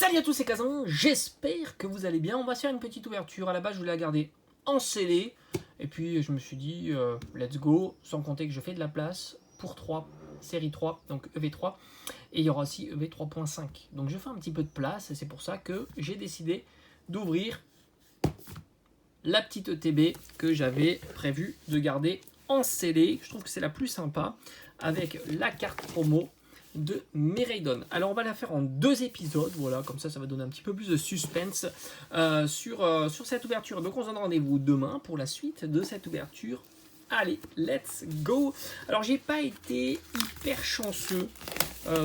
Salut à tous, c'est Kazan, j'espère que vous allez bien. On va se faire une petite ouverture. À la base, je voulais la garder en scellé. Et puis, je me suis dit, let's go. Sans compter que je fais de la place pour 3, série 3, donc EV3. Et il y aura aussi EV 3.5. Donc, je fais un petit peu de place. Et c'est pour ça que j'ai décidé d'ouvrir la petite ETB que j'avais prévu de garder en scellé. Je trouve que c'est la plus sympa avec la carte promo de Miraidon. Alors on va la faire en 2 épisodes, voilà, comme ça va donner un petit peu plus de suspense sur cette ouverture. Donc on se donne rendez-vous demain pour la suite de cette ouverture. Allez, let's go. Alors j'ai pas été hyper chanceux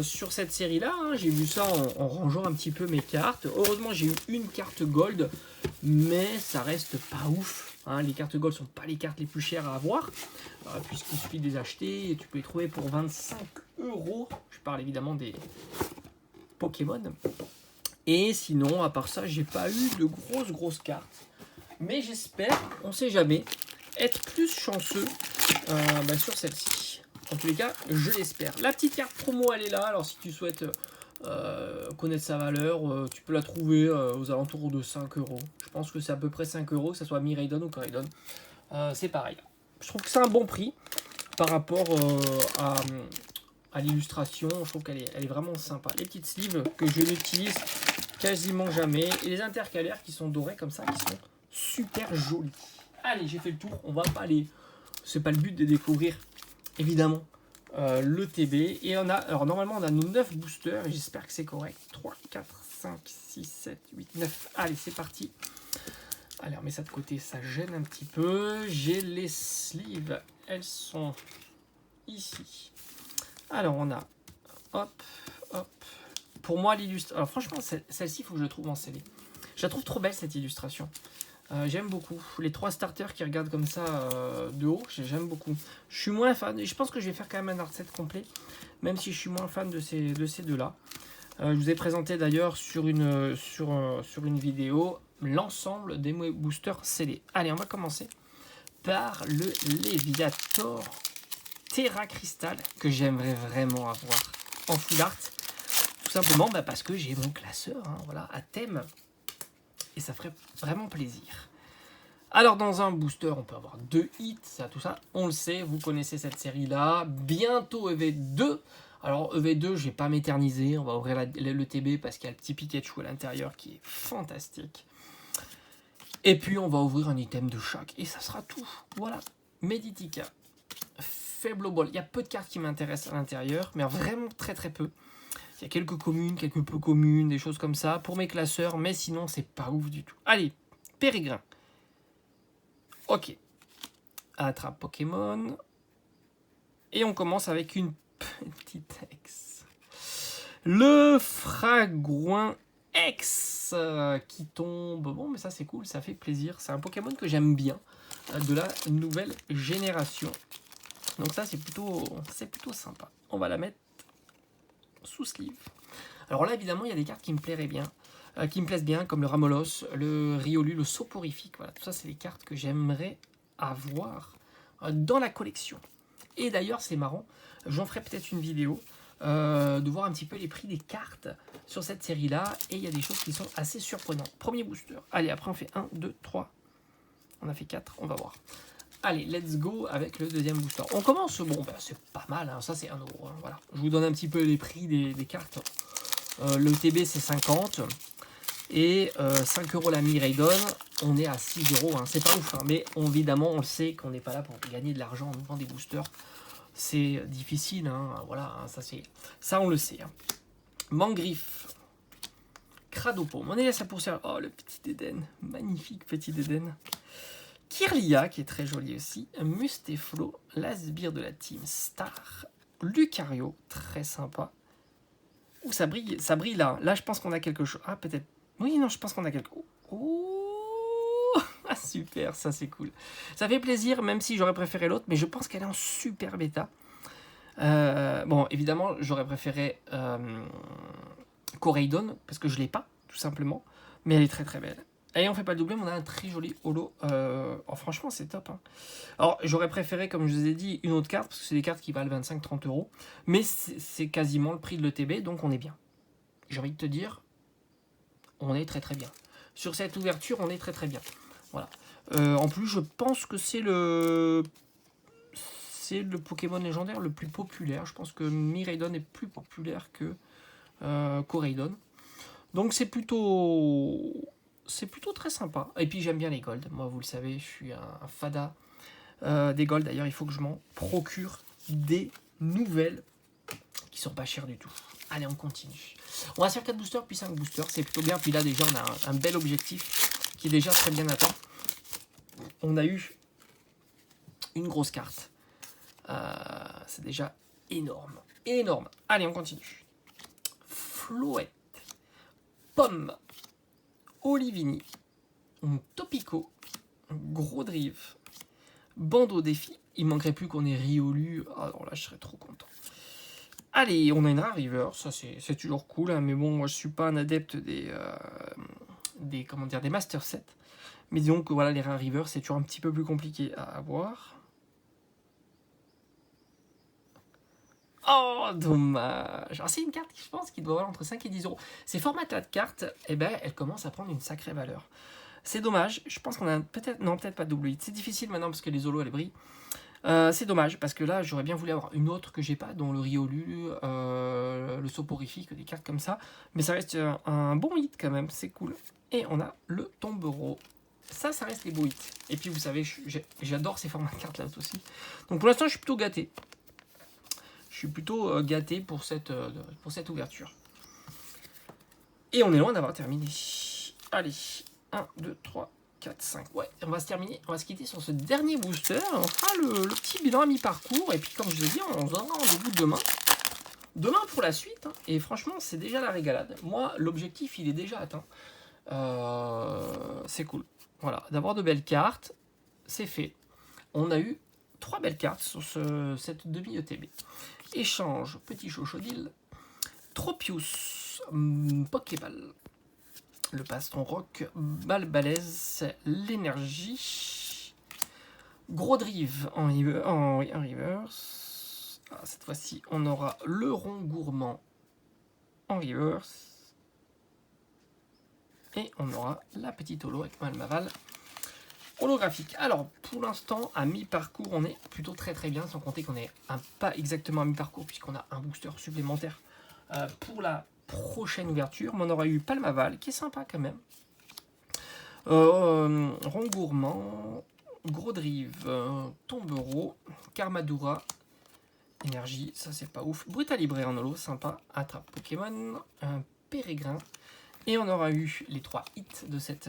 sur cette série là, hein. J'ai vu ça en rangeant un petit peu mes cartes. Heureusement j'ai eu une carte gold, mais ça reste pas ouf. Hein, les cartes gold sont pas les cartes les plus chères à avoir, puisqu'il suffit de les acheter et tu peux les trouver pour 25 €. Je parle évidemment des Pokémon. Et sinon, à part ça, j'ai pas eu de grosses cartes. Mais j'espère, on sait jamais, être plus chanceux sur celle-ci. En tous les cas, je l'espère. La petite carte promo, elle est là. Alors si tu souhaites connaître sa valeur, tu peux la trouver aux alentours de 5 €. Je pense que c'est à peu près 5 €, que ce soit Miraidon ou Coraidon. C'est pareil. Je trouve que c'est un bon prix par rapport à l'illustration. Je trouve qu'elle est vraiment sympa. Les petites sleeves que je n'utilise quasiment jamais. Et les intercalaires qui sont dorés comme ça, qui sont super jolis. Allez, j'ai fait le tour. On va pas aller. C'est pas le but de découvrir, évidemment, le TB. Et alors normalement, on a nos 9 boosters. Et j'espère que c'est correct. 3, 4, 5, 6, 7, 8, 9. Allez, c'est parti. Allez, on met ça de côté. Ça gêne un petit peu. J'ai les sleeves. Elles sont ici. Alors, on a... Hop. Pour moi, l'illustration... Alors, franchement, celle-ci, il faut que je la trouve en scellé. Je la trouve trop belle, cette illustration. J'aime beaucoup. Les 3 starters qui regardent comme ça de haut, j'aime beaucoup. Je suis moins fan. Je pense que je vais faire quand même un art set complet, même si je suis moins fan de ces deux-là. Je vous ai présenté d'ailleurs sur une vidéo l'ensemble des boosters scellés. Allez, on va commencer par le Léviator Terra Crystal, que j'aimerais vraiment avoir en full art. Tout simplement parce que j'ai mon classeur, hein, voilà, à thème. Et ça ferait vraiment plaisir. Alors dans un booster, on peut avoir 2 hits, tout ça, on le sait, vous connaissez cette série-là. Bientôt EV2. Alors EV2, je vais pas m'éterniser, on va ouvrir le TB parce qu'il y a le petit Pikachu à l'intérieur qui est fantastique. Et puis on va ouvrir un item de chaque, et ça sera tout. Voilà, Meditica, Faible Ball. Il y a peu de cartes qui m'intéressent à l'intérieur, mais vraiment très peu. Il y a quelques communes, quelques peu communes, des choses comme ça pour mes classeurs, mais sinon c'est pas ouf du tout. Allez, Périgrin. Ok. Attrape Pokémon. Et on commence avec une petite ex. Le Fragouin X qui tombe. Bon, mais ça c'est cool, ça fait plaisir. C'est un Pokémon que j'aime bien, de la nouvelle génération. Donc ça c'est plutôt sympa. On va la mettre sous sleeve. Alors là évidemment il y a des cartes qui me plairaient bien, qui me plaisent bien, comme le Ramolos, le Riolu, le Soporifique. Voilà, tout ça c'est des cartes que j'aimerais avoir dans la collection. Et d'ailleurs c'est marrant, j'en ferai peut-être une vidéo de voir un petit peu les prix des cartes sur cette série là, et il y a des choses qui sont assez surprenantes. Premier booster. Allez, après on fait 1, 2, 3. On a fait 4, on va voir. Allez, let's go avec le deuxième booster. On commence, bon, c'est pas mal, hein, ça c'est 1 €. Hein, voilà. Je vous donne un petit peu les prix des cartes. Le TB c'est 50 et 5 € la Miraidon. On est à 6 €, hein. C'est pas ouf, hein, mais évidemment on le sait qu'on n'est pas là pour gagner de l'argent en ouvrant des boosters. C'est difficile, hein, voilà, hein, ça on le sait. Hein. Mangriffe, Cradopome, on est là ça pour ça. Oh, le petit Eden, magnifique petit Eden. Kirlia, qui est très joli aussi. Musteflo, l'Asbire de la team Star. Lucario, très sympa. Ouh, ça brille là. Là, je pense qu'on a quelque chose. Ah, peut-être. Oui, non, je pense qu'on a quelque chose. Oh, ah, super, ça c'est cool. Ça fait plaisir, même si j'aurais préféré l'autre, mais je pense qu'elle est en super bêta. Bon, évidemment, j'aurais préféré Coraidon, parce que je ne l'ai pas, tout simplement. Mais elle est très belle. Et on fait pas le doublé, mais on a un très joli holo. Oh, franchement, c'est top. Hein. Alors, j'aurais préféré, comme je vous ai dit, une autre carte, parce que c'est des cartes qui valent 25-30 €. Mais c'est quasiment le prix de l'ETB, donc on est bien. J'ai envie de te dire, on est très très bien. Sur cette ouverture, on est très très bien. Voilà. En plus, je pense que c'est le Pokémon légendaire le plus populaire. Je pense que Miraidon est plus populaire que Coraidon. Donc c'est plutôt très sympa. Et puis j'aime bien les golds. Moi, vous le savez, je suis un fada des golds. D'ailleurs, il faut que je m'en procure des nouvelles qui sont pas chères du tout. Allez, on continue. On va faire 4 boosters puis 5 boosters. C'est plutôt bien. Puis là, déjà, on a un bel objectif qui est déjà très bien atteint. On a eu une grosse carte. C'est déjà énorme. Énorme. Allez, on continue. Floette. Pomme. Olivini. Topico. Gros drive. Bandeau défi. Il manquerait plus qu'on ait Riolu. Alors là, je serais trop content. Allez, on a une rare river. Ça, c'est toujours cool. Hein, mais bon, moi, je suis pas un adepte des master sets. Mais disons que voilà, les rares rivers, c'est toujours un petit peu plus compliqué à avoir. Oh, dommage. Alors, c'est une carte, je pense, qui doit valoir entre 5 et 10 euros. Ces formats-là de cartes, eh ben, elles commencent à prendre une sacrée valeur. C'est dommage. Je pense qu'on a peut-être... Non, peut-être pas de double hit. C'est difficile maintenant parce que les holos, elles brillent. C'est dommage parce que là, j'aurais bien voulu avoir une autre que j'ai pas, dont le Riolu, le soporifique, des cartes comme ça. Mais ça reste un bon hit quand même. C'est cool. Et on a le Tombero. Ça reste les beaux hits. Et puis, vous savez, j'adore ces formats de cartes là aussi. Donc, pour l'instant, je suis plutôt gâté. Je suis plutôt gâté pour cette ouverture. Et on est loin d'avoir terminé. Allez, 1, 2, 3, 4, 5. Ouais, on va se quitter sur ce dernier booster. On fera le petit bilan à mi-parcours. Et puis, comme je l'ai dit, on se donnera rendez-vous demain. Demain pour la suite. Hein. Et franchement, c'est déjà la régalade. Moi, l'objectif, il est déjà atteint. C'est cool. Voilà, d'avoir de belles cartes, c'est fait. On a eu 3 belles cartes sur cette demi-ETB. Échange, petit chochodil, Tropius, Pokéball, le Pastron Rock, Balbalaise, l'énergie, Gros Drive en reverse. Ah, cette fois-ci, on aura le Rond Gourmand en reverse. Et on aura la petite holo avec Malmaval holographique. Alors, pour l'instant, à mi-parcours, on est plutôt très très bien, sans compter qu'on est pas exactement à mi-parcours, puisqu'on a un booster supplémentaire pour la prochaine ouverture. Mais on aura eu Palmaval, qui est sympa quand même. Rond Gourmand, Gros Drive, Tombero, Karmadura, Énergie, ça c'est pas ouf. Brutalibré en holo, sympa. Attrape Pokémon, un Pérégrin. Et on aura eu les 3 hits de cette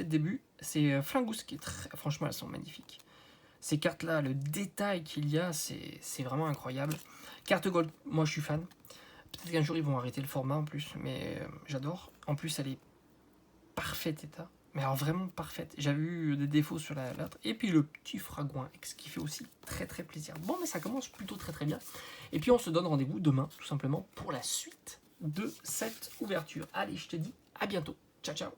début. C'est Flingus qui est très... Franchement, elles sont magnifiques. Ces cartes-là, le détail qu'il y a, c'est vraiment incroyable. Carte Gold, moi je suis fan. Peut-être qu'un jour ils vont arrêter le format en plus, mais j'adore. En plus, elle est parfaite état. Mais alors vraiment parfaite. J'avais eu des défauts sur la lettre. Et puis le petit Fragouin X qui fait aussi très très plaisir. Bon, mais ça commence plutôt très très bien. Et puis on se donne rendez-vous demain, tout simplement, pour la suite de cette ouverture. Allez, je te dis à bientôt. Ciao, ciao.